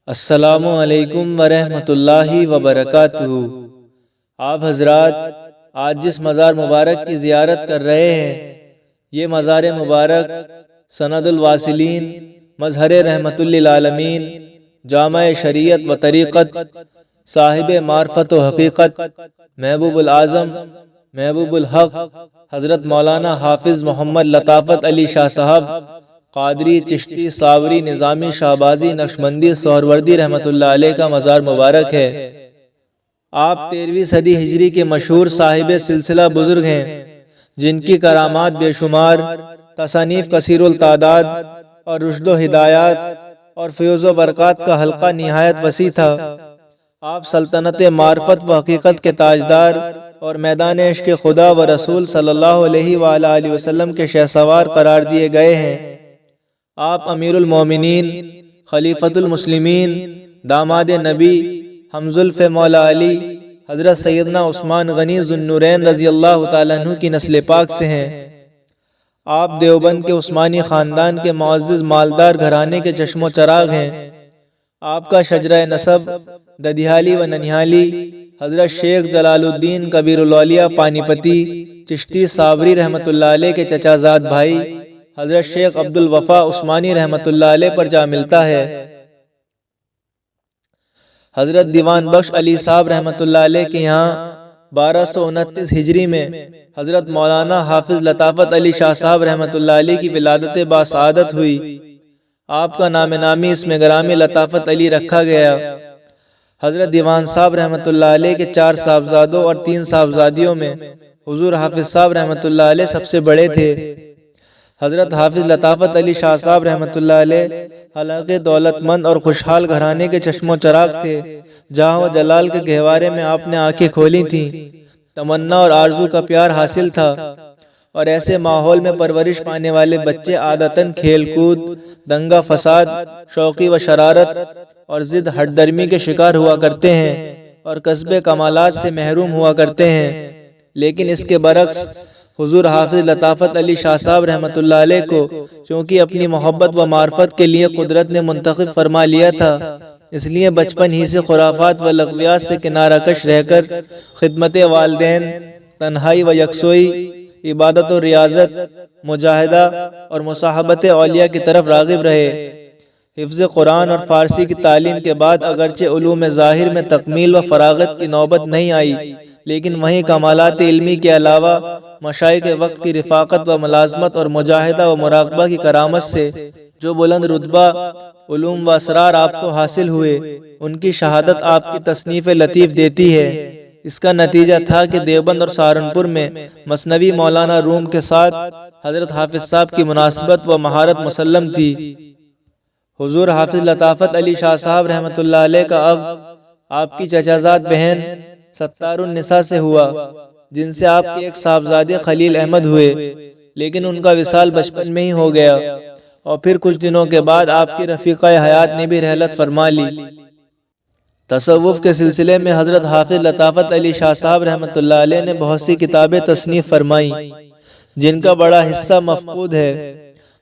السلام علیکم ورحمۃ اللہ وبرکاتہ۔ آپ حضرات آج جس مزار مبارک کی زیارت کر رہے ہیں، یہ مزار مبارک سند الواصلین مظہر رحمت للعالمین جامع شریعت و طریقت صاحب معرفت و حقیقت محبوب العظم محبوب الحق حضرت مولانا حافظ محمد لطافت علی شاہ صاحب قادری، چشتی، ساوری، نظامی، شہبازی، نقشبندی، سہروردی رحمت اللہ علیہ کا مزار مبارک ہے۔ آپ 13ویں صدی ہجری کے مشہور صاحب سلسلہ بزرگ ہیں، جن کی کرامات بے شمار، تصانیف کثیر التعداد اور رشد و ہدایات اور فیوز و برکات کا حلقہ نہایت وسیع تھا۔ آپ سلطنت معرفت و حقیقت کے تاجدار اور میدان عشق خدا و رسول صلی اللہ علیہ وآلہ وسلم کے شہسوار قرار دیے گئے ہیں۔ آپ امیر المومنین، خلیفۃ المسلمین، داماد نبی، ہمزلف مولا علی حضرت سیدنا عثمان غنی ذو النورین رضی اللہ تعالیٰ عنہ کی نسل پاک سے ہیں۔ آپ دیوبند کے عثمانی خاندان کے معزز مالدار گھرانے کے چشم و چراغ ہیں۔ آپ کا شجرہ نسب ددیالی و ننیالی حضرت شیخ جلال الدین کبیر الاولیاء پانی پتی چشتی ساوری رحمت اللہ علیہ کے چچا زاد بھائی حضرت شیخ عبد الوفا عثمانی رحمت اللہ علیہ پر جا ملتا ہے۔ حضرت دیوان بخش علی صاحب رحمت اللہ علیہ کے یہاں 1229 ہجری میں حضرت مولانا حافظ لطافت علی شاہ صاحب رحمت اللہ علیہ کی ولادت باسعادت ہوئی۔ آپ کا نام نامی اسم گرامی لطافت علی رکھا گیا۔ حضرت دیوان صاحب رحمت اللہ علیہ کے 4 صاحبزادوں اور 3 صاحبزادیوں میں حضور حافظ صاحب رحمت اللہ علیہ سب سے بڑے تھے۔ حضرت حافظ لطافت علی شاہ صاحب رحمت اللہ علیہ حالانکہ دولت مند اور خوشحال گھرانے کے چشم و چراغ تھے۔ جہاں و جلال کے گہوارے میں آپ نے آنکھیں کھولی تھیں، تمنا اور آرزو کا پیار حاصل تھا، اور ایسے ماحول میں پرورش پانے والے بچے عادتاً کھیل کود، دنگا فساد، شوقی و شرارت اور ضد ہٹ درمی کے شکار ہوا کرتے ہیں اور کسب کمالات سے محروم ہوا کرتے ہیں۔ لیکن اس کے برعکس حضور حافظ لطافت علی شاہ صاحب رحمت اللہ علیہ کو چونکہ اپنی محبت و معرفت کے لیے قدرت نے منتخب فرما لیا تھا، اس لیے بچپن ہی سے خرافات و لغویات سے کنارہ کش رہ کر خدمت والدین، تنہائی و یکسوئی، عبادت و ریاضت، مجاہدہ اور مصاحبت اولیاء کی طرف راغب رہے۔ حفظ قرآن اور فارسی کی تعلیم کے بعد اگرچہ علوم ظاہر میں تکمیل و فراغت کی نوبت نہیں آئی، لیکن وہیں کمالات علمی کے علاوہ مشائخ وقت کی رفاقت و ملازمت اور مجاہدہ و مراقبہ کی کرامت سے جو بلند رتبہ علوم و اسرار آپ کو حاصل ہوئے، ان کی شہادت آپ کی تصنیف لطیف دیتی ہے۔ اس کا نتیجہ تھا کہ دیوبند اور سہارنپور میں مثنوی مولانا روم کے ساتھ حضرت حافظ صاحب کی مناسبت و مہارت مسلم تھی۔ حضور حافظ لطافت علی شاہ صاحب رحمت اللہ علیہ کا عقد آپ کی چچازاد بہن ستار النساء سے ہوا، جن سے آپ کے ایک صاحبزادے خلیل احمد ہوئے، لیکن ان کا وصال بچپن میں ہی ہو گیا، اور پھر کچھ دنوں کے بعد آپ کی رفیقہ حیات نے بھی رحلت فرما لی۔ تصوف کے سلسلے میں حضرت حافظ لطافت علی شاہ صاحب رحمت اللہ علیہ نے بہت سی کتابیں تصنیف فرمائیں، جن کا بڑا حصہ مفقود ہے۔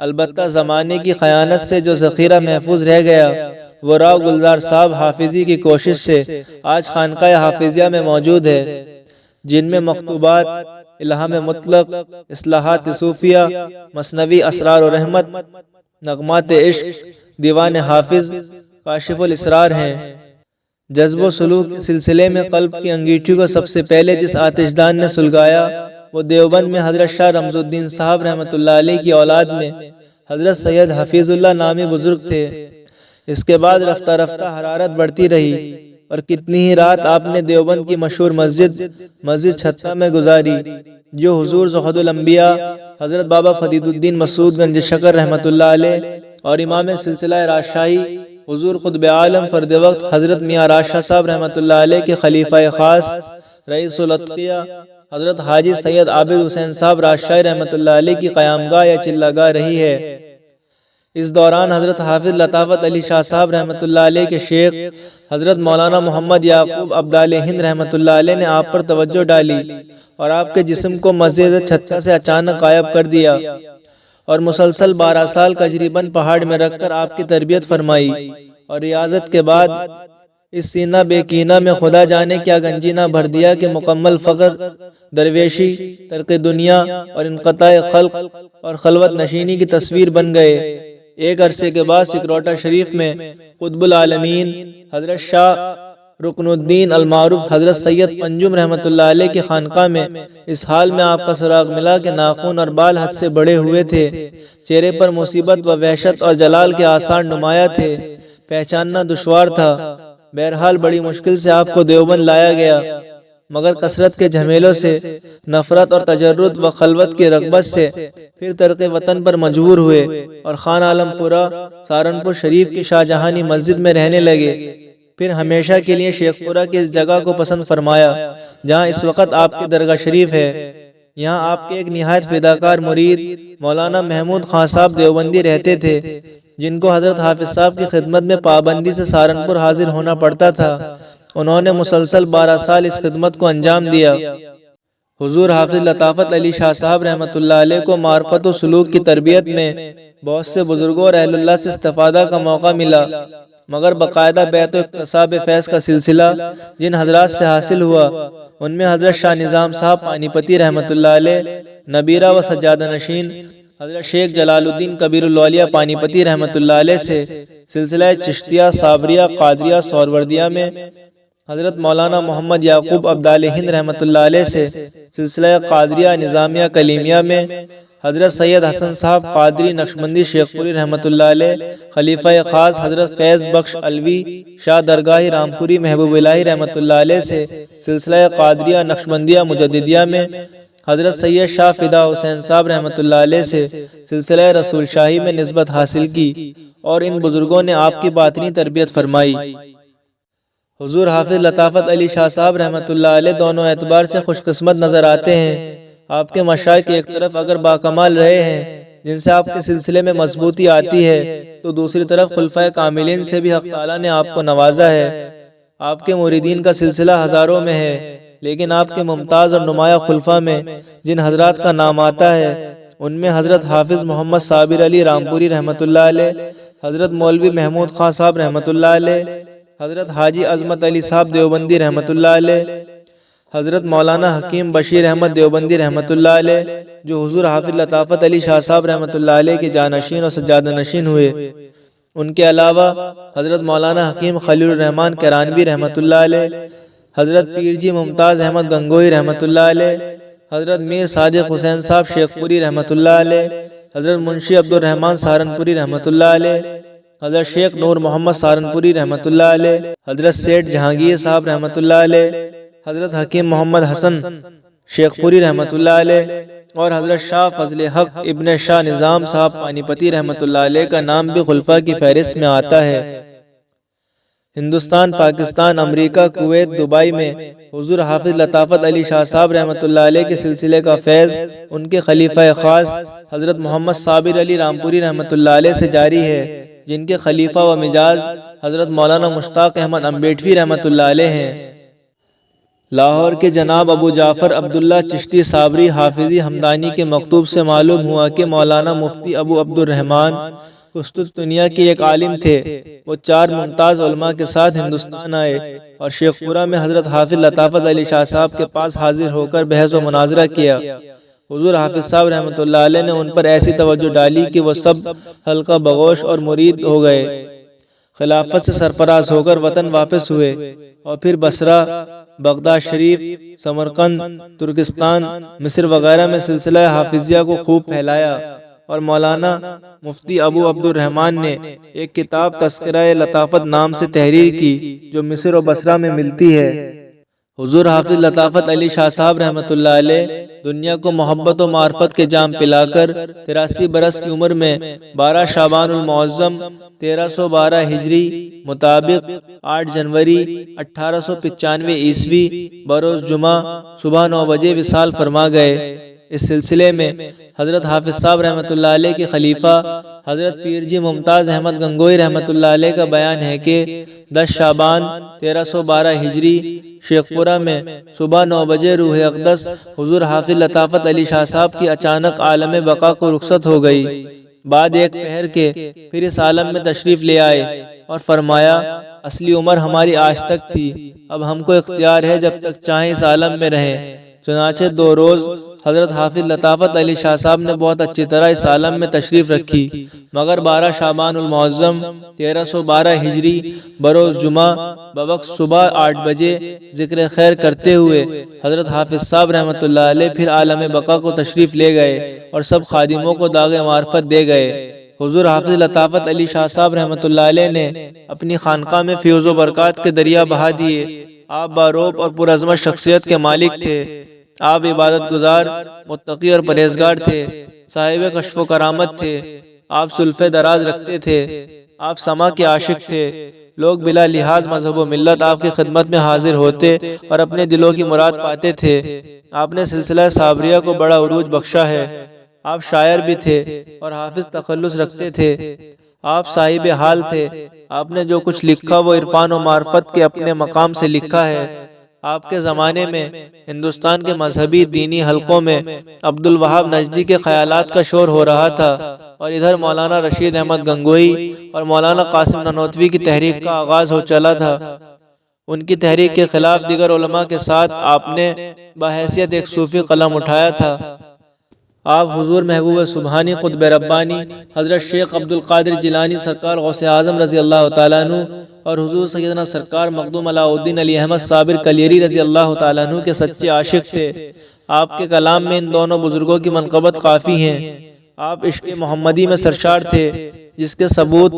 البتہ زمانے کی خیانت سے جو ذخیرہ محفوظ رہ گیا، وہ راؤ گلزار صاحب حافظی کی کوشش سے آج خانقاہ حافظیہ میں موجود ہے، جن میں مکتوبات، الہام مطلق، اصلاحات صوفیہ، مثنوی اسرار و رحمت، نغمات عشق، دیوان حافظ، کاشف الاسرار ہیں۔ جذب و سلوک کے سلسلے میں قلب کی انگیٹھی کو سب سے پہلے جس آتشدان نے سلگایا، وہ دیوبند میں حضرت شاہ رمز الدین صاحب رحمت اللہ علیہ کی اولاد میں حضرت سید حفیظ اللہ نامی بزرگ تھے۔ اس کے بعد رفتہ رفتہ حرارت بڑھتی رہی، اور کتنی ہی رات آپ نے دیوبند کی مشہور مسجد چھتہ میں گزاری، جو حضور زہد الانبیاء حضرت بابا فرید الدین مسعود گنج شکر رحمت اللہ علیہ اور امام سلسلہ راجشاہی حضور قطب عالم فرد وقت حضرت میاں راشد صاحب رحمت اللہ علیہ کے خلیفہ خاص رئیس الاتقیاء حضرت حاجی سید عابد حسین صاحب راجشاہی رحمت اللہ علیہ کی قیامگاہ یا چلہ گاہ رہی ہے۔ اس دوران حضرت حافظ لطافت علی شاہ صاحب رحمت اللہ علیہ کے شیخ حضرت مولانا محمد یعقوب عبدال ہند رحمت اللہ علیہ نے آپ پر توجہ ڈالی اور آپ کے جسم کو مسجد چھتہ سے اچانک غائب کر دیا، اور مسلسل 12 سال تقریباً پہاڑ میں رکھ کر آپ کی تربیت فرمائی اور ریاضت کے بعد اس سینہ بے کینہ میں خدا جانے کیا گنجینہ بھر دیا کہ مکمل فقر، درویشی، ترک دنیا اور انقطاع خلق اور خلوت نشینی کی تصویر بن گئے۔ ایک عرصے کے بعد سکروٹا شریف میں قطب العالمین حضرت شاہ رکن الدین المعروف حضرت سید پنجم رحمۃ اللہ علیہ کی خانقاہ میں اس حال میں آپ کا سراغ ملا کہ ناخن اور بال حد سے بڑے ہوئے تھے، چہرے پر مصیبت و وحشت اور جلال کے آثار نمایاں تھے، پہچاننا دشوار تھا۔ بہرحال بڑی مشکل سے آپ کو دیوبند لایا گیا، مگر کثرت کے جھمیلوں سے، نفرت اور تجرد و خلوت کی رغبت سے پھر ترک وطن پر مجبور ہوئے اور خان عالم پورہ سہارنپور شریف کی شاہ جہانی مسجد میں رہنے لگے۔ پھر ہمیشہ کے لیے شیخ پورہ کی اس جگہ کو پسند فرمایا جہاں اس وقت آپ کی درگاہ شریف ہے۔ یہاں آپ کے ایک نہایت فداکار مرید مولانا محمود خان صاحب دیوبندی رہتے تھے، جن کو حضرت حافظ صاحب کی خدمت میں پابندی سے سہارنپور حاضر ہونا پڑتا تھا۔ انہوں نے مسلسل 12 سال اس خدمت کو انجام دیا۔ حضور حافظ لطافت علی شاہ صاحب رحمۃ اللہ علیہ کو معرفت و سلوک کی تربیت میں بہت سے بزرگوں اور اہل اللہ سے استفادہ کا موقع ملا، مگر باقاعدہ بیعت و اکتساب فیض کا سلسلہ جن حضرات سے حاصل ہوا ان میں حضرت شاہ نظام صاحب پانی پتی رحمۃ اللہ علیہ، نبیرہ و سجادہ نشین حضرت شیخ جلال الدین کبیر الاولیاء پانی پتی رحمۃ اللہ علیہ سے، سلسلہ چشتیہ، صابریہ، قادریہ، سہروردیہ میں حضرت مولانا محمد یعقوب عبدال ہند رحمۃ اللہ علیہ سے، سلسلہ قادریہ، نظامیہ، کلیمیہ میں حضرت سید حسن صاحب قادری نقشبندی شیخ پوری رحمۃ اللہ علیہ، خلیفہ خاص حضرت فیض بخش علوی شاہ درگاہ رامپوری محبوب الہی رحمۃ اللہ علیہ سے، سلسلہ قادریہ نقشبندیہ مجددیہ میں حضرت سید شاہ فدا حسین صاحب رحمۃ اللہ علیہ سے، سلسلہ رسول شاہی میں نسبت حاصل کی اور ان بزرگوں نے آپ کی باطنی تربیت فرمائی۔ حضور حافظ لطافت علی شاہ صاحب رحمۃ اللہ علیہ دونوں اعتبار سے خوش قسمت نظر آتے ہیں۔ آپ کے مشائخ ایک طرف اگر باکمال رہے ہیں جن سے آپ کے سلسلے میں مضبوطی آتی ہے، تو دوسری طرف خلفائے کاملین سے بھی حق تعالیٰ نے آپ کو نوازا ہے۔ آپ کے مریدین کا سلسلہ ہزاروں میں ہے، لیکن آپ کے ممتاز اور نمایاں خلفاء میں جن حضرات کا نام آتا ہے ان میں حضرت حافظ محمد صابر علی رامپوری رحمۃ اللہ علیہ، حضرت مولوی محمود خان صاحب رحمۃ اللہ علیہ، حضرت حاجی عظمت علی صاحب دیوبندی رحمۃ اللہ علیہ، حضرت مولانا حکیم بشیر احمد دیوبندی رحمۃ اللہ علیہ جو حضور حافظ لطافت علی شاہ صاحب رحمۃ اللہ علیہ کے جانشین اور سجادہ نشین ہوئے۔ ان کے علاوہ حضرت مولانا حکیم خلیل الرحمن کرانوی رحمۃ اللہ علیہ، حضرت پیر جی ممتاز احمد گنگوئی رحمۃ اللہ علیہ، حضرت میر صادق حسین صاحب شیخ پوری رحمۃ اللہ علیہ، حضرت منشی عبد الرحمن سہارنپوری رحمۃ اللہ علیہ، حضرت شیخ نور محمد سہارنپوری رحمۃ اللہ علیہ، حضرت سیٹھ جہانگیر صاحب رحمۃ اللہ علیہ، حضرت حکیم محمد حسن شیخ پوری رحمۃ اللہ علیہ اور حضرت شاہ فضل حق ابن شاہ نظام صاحب پانی پتی رحمۃ اللہ علیہ کا نام بھی خلفاء کی فہرست میں آتا ہے۔ ہندوستان، پاکستان، امریکہ، کویت، دبئی میں حضور حافظ لطافت علی شاہ صاحب رحمۃ اللہ علیہ کے سلسلے کا فیض ان کے خلیفہ خاص حضرت محمد صابر علی رامپوری رحمۃ اللہ علیہ سے جاری ہے، جن کے خلیفہ و مجاز حضرت مولانا مشتاق احمد امبیٹوی رحمۃ اللہ علیہ ہیں۔ لاہور کے جناب ابو جعفر عبداللہ چشتی صابری حافظی ہمدانی کے مکتوب سے معلوم ہوا کہ مولانا مفتی ابو عبد الرحمن قسطنطنیہ کے ایک عالم تھے۔ وہ 4 ممتاز علماء کے ساتھ ہندوستان آئے اور شیخ پورہ میں حضرت حافظ لطافت علی شاہ صاحب کے پاس حاضر ہو کر بحث و مناظرہ کیا۔ حضور حافظ صاحب رحمۃ اللہ علیہ نے ان پر ایسی توجہ ڈالی کہ وہ سب حلقہ بغوش اور مرید ہو گئے۔ خلافت سے سرفراز ہو کر وطن واپس ہوئے اور پھر بصرہ، بغداد شریف، سمرقند، ترکستان، مصر وغیرہ میں سلسلہ حافظیہ کو خوب پھیلایا، اور مولانا مفتی ابو عبد الرحمن نے ایک کتاب تذکرہ لطافت نام سے تحریر کی جو مصر و بصرہ میں ملتی ہے۔ حضور حافظ لطافت علی شاہ صاحب رحمۃ اللہ علیہ دنیا کو محبت و معرفت کے جام پلا کر 83 برس کی عمر میں 12 شعبان المعظم 1312 ہجری مطابق 8 جنوری 1895 عیسوی بروز جمعہ صبح 9 بجے وصال فرما گئے۔ اس سلسلے میں حضرت حافظ صاحب رحمۃ اللہ علیہ کے خلیفہ حضرت پیر جی ممتاز احمد گنگوئی رحمۃ اللہ علیہ کا بیان ہے کہ 10 شعبان 1312 ہجری شیخ پورہ میں صبح 9 بجے روح اقدس حضور حافظ لطافت علی شاہ صاحب کی اچانک عالم بقا کو رخصت ہو گئی۔ بعد ایک پہر کے پھر اس عالم میں تشریف لے آئے اور فرمایا اصلی عمر ہماری آج تک تھی، اب ہم کو اختیار ہے جب تک چاہیں اس عالم میں رہیں۔ چنانچہ 2 روز حضرت حافظ لطافت علی شاہ صاحب نے بہت اچھی طرح اس عالم میں تشریف رکھی، مگر 12 شعبان المعظم 1312 ہجری بروز جمعہ بوقت صبح 8 بجے ذکر خیر کرتے ہوئے حضرت حافظ صاحب رحمۃ اللہ علیہ پھر عالم بقا کو تشریف لے گئے اور سب خادموں کو داغ معرفت دے گئے۔ حضور حافظ لطافت علی شاہ صاحب رحمۃ اللہ علیہ نے اپنی خانقاہ میں فیض و برکات کے دریا بہا دیے۔ آپ باروب اور پرعظمت شخصیت کے مالک تھے۔ آپ عبادت گزار، متقی اور پرہیزگار تھے، صاحب کشف و کرامت تھے۔ آپ سلف دراز رکھتے تھے، آپ سما کے عاشق تھے۔ لوگ بلا لحاظ مذہب و ملت آپ کی خدمت میں حاضر ہوتے اور اپنے دلوں کی مراد پاتے تھے۔ آپ نے سلسلہ صابریہ کو بڑا عروج بخشا ہے۔ آپ شاعر بھی تھے اور حافظ تخلص رکھتے تھے۔ آپ صاحب حال تھے۔ آپ نے جو کچھ لکھا وہ عرفان و معرفت کے اپنے مقام سے لکھا ہے۔ آپ کے زمانے میں ہندوستان کے مذہبی دینی حلقوں میں عبد الوہاب نجدی کے خیالات کا شور ہو رہا تھا، اور ادھر مولانا رشید احمد گنگوئی اور مولانا قاسم نانوتوی کی تحریک کا آغاز ہو چلا تھا۔ ان کی تحریک کے خلاف دیگر علماء کے ساتھ آپ نے بحیثیت ایک صوفی قلم اٹھایا تھا۔ آپ حضور محبوب سبحانی قطب ربانی حضرت شیخ عبد القادر جیلانی سرکار غوث اعظم رضی اللہ تعالیٰ عنہ اور حضور سیدنا سرکار مخدوم علاء الدین علی احمد صابر کلیری رضی اللہ تعالیٰ عنہ کے سچے عاشق تھے۔ آپ کے کلام میں ان دونوں بزرگوں کی منقبت کافی ہیں۔ آپ عشق محمدی میں سرشار تھے، جس کے ثبوت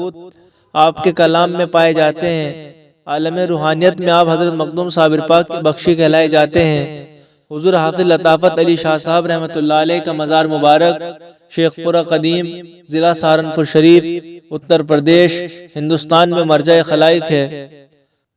آپ کے کلام میں پائے جاتے ہیں۔ عالم روحانیت میں آپ حضرت مخدوم صابر پاک کے بخشی کہلائے جاتے ہیں۔ حضور حافظ لطافت علی شاہ صاحب رحمۃ اللہ علیہ کا مزار مبارک شیخ پورہ قدیم، ضلع سہارنپور شریف، اتر پردیش، ہندوستان میں مرجع خلائق ہے۔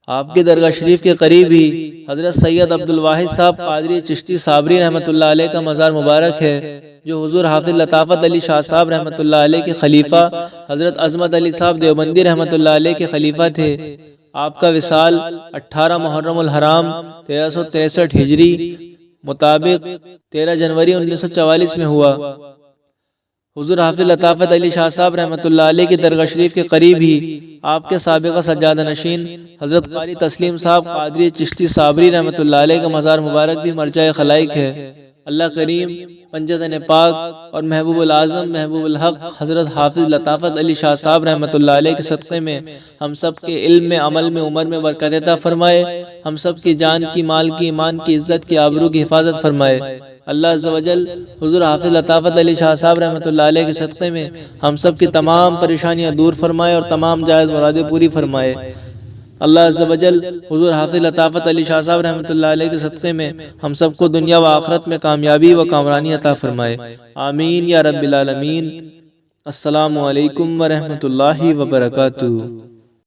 آپ کی درگاہ شریف کے قریب ہی حضرت سید عبد الواحد صاحب قادری چشتی صابری رحمۃ اللہ علیہ کا مزار مبارک ہے، جو حضور حافظ لطافت علی شاہ صاحب رحمۃ اللہ علیہ کے خلیفہ حضرت عظمت علی صاحب دیوبندی رحمۃ اللہ علیہ کے خلیفہ تھے۔ آپ کا وصال 18 محرم الحرام 1363 ہجری مطابق 13 جنوری 1944 میں ہوا۔ حضور حافظ لطافت علی شاہ صاحب رحمۃ اللہ علیہ کی درگاہ شریف کے قریب ہی آپ کے سابقہ سجادہ نشین حضرت قاری تسلیم صاحب قادری چشتی صابری رحمۃ اللہ علیہ کا مزار مبارک بھی مرجع خلائق ہے۔ اللہ کریم پنجتن پاک اور محبوب العظم محبوب الحق حضرت حافظ لطافت علی شاہ صاحب رحمۃ اللہ علیہ کے صدقے میں ہم سب کے علم میں، عمل میں، عمر میں برکت عطا فرمائے۔ ہم سب کی جان کی، مال کی، ایمان کی، عزت کی، آبرو کی حفاظت فرمائے۔ اللہ عز و جل حضور حافظ لطافت علی شاہ صاحب رحمۃ اللہ علیہ کے صدقے میں ہم سب کی تمام پریشانیاں دور فرمائے اور تمام جائز مرادیں پوری فرمائے۔ اللہ عز و جل حضور حافظ لطافت علی شاہ صاحب رحمۃ اللہ علیہ کے صدقے میں ہم سب کو دنیا و آخرت میں کامیابی و کامرانی عطا فرمائے۔ آمین یا رب العالمین۔ السلام علیکم ورحمۃ اللہ وبرکاتہ۔